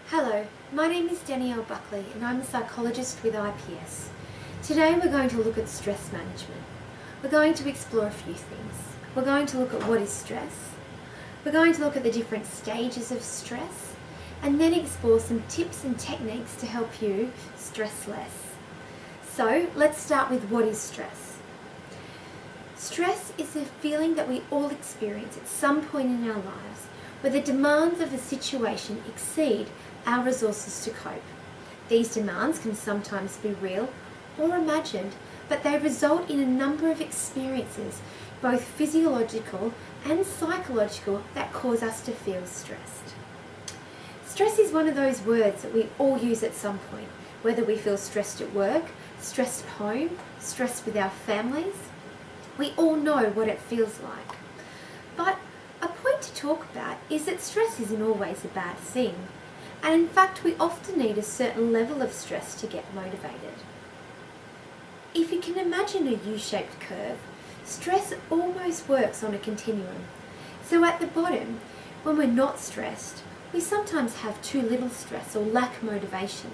Hello, my name is Danielle Buckley and I'm a psychologist with IPS. Today we're going to look at stress management. We're going to explore a few things. We're going to look at what is stress. We're going to look at the different stages of stress and then explore some tips and techniques to help you stress less. So let's start with what is stress. Stress is a feeling that we all experience at some point in our lives where the demands of a situation exceed our resources to cope. These demands can sometimes be real or imagined, but they result in a number of experiences, both physiological and psychological, that cause us to feel stressed. Stress is one of those words that we all use at some point, whether we feel stressed at work, stressed at home, stressed with our families. We all know what it feels like. But a point to talk about is that stress isn't always a bad thing. And in fact, we often need a certain level of stress to get motivated. If you can imagine a U-shaped curve, stress almost works on a continuum. So at the bottom, when we're not stressed, we sometimes have too little stress or lack motivation.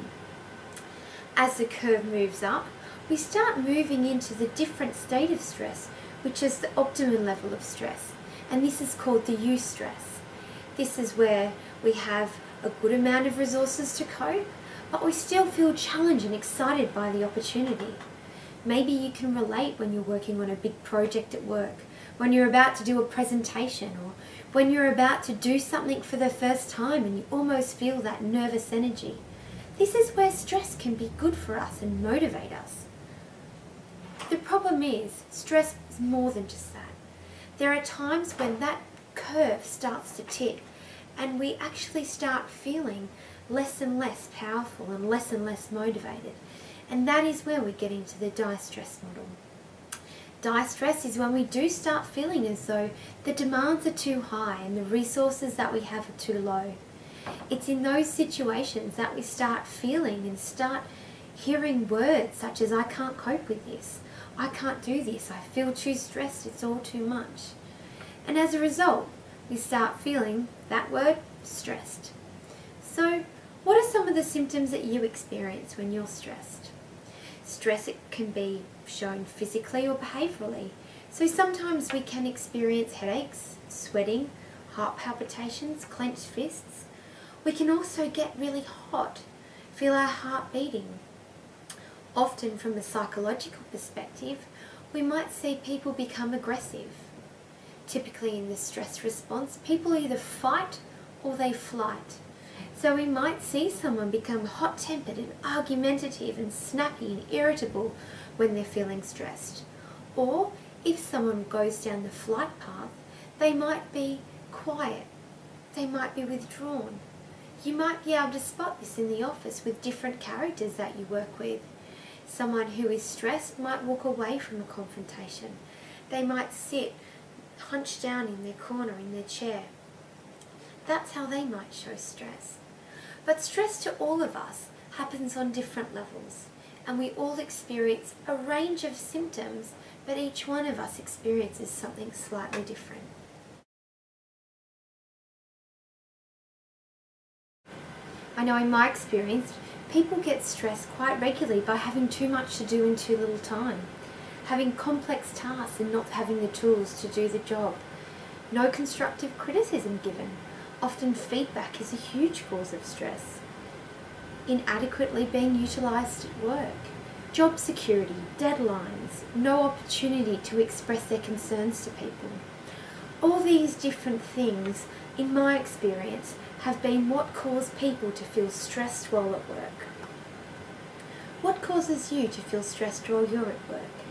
As the curve moves up, we start moving into the different state of stress, which is the optimum level of stress. And this is called the eustress. This is where we have a good amount of resources to cope, but we still feel challenged and excited by the opportunity. Maybe you can relate when you're working on a big project at work, when you're about to do a presentation, or when you're about to do something for the first time and you almost feel that nervous energy. This is where stress can be good for us and motivate us. The problem is, stress is more than just that. There are times when that curve starts to tip and we actually start feeling less and less powerful and less motivated. And that is where we get into the distress model. Distress is when we do start feeling as though the demands are too high and the resources that we have are too low. It's in those situations that we start feeling and start hearing words such as, I can't cope with this, I can't do this, I feel too stressed, it's all too much. And as a result, we start feeling that word, stressed. So, what are some of the symptoms that you experience when you're stressed? Stress, it can be shown physically or behaviourally. So sometimes we can experience headaches, sweating, heart palpitations, clenched fists. We can also get really hot, feel our heart beating. Often from a psychological perspective, we might see people become aggressive. Typically in the stress response, people either fight or they flight. So we might see someone become hot-tempered and argumentative and snappy and irritable when they're feeling stressed. Or if someone goes down the flight path, they might be quiet. They might be withdrawn. You might be able to spot this in the office with different characters that you work with. Someone who is stressed might walk away from a confrontation. They might sit hunched down in their corner in their chair. That's how they might show stress. But stress to all of us happens on different levels, and we all experience a range of symptoms, but each one of us experiences something slightly different. I know in my experience, people get stressed quite regularly by having too much to do in too little time, having complex tasks and not having the tools to do the job, no constructive criticism given. Often feedback is a huge cause of stress. Inadequately being utilised at work, job security, deadlines, no opportunity to express their concerns to people. All these different things, in my experience, have been what cause people to feel stressed while at work. What causes you to feel stressed while you're at work?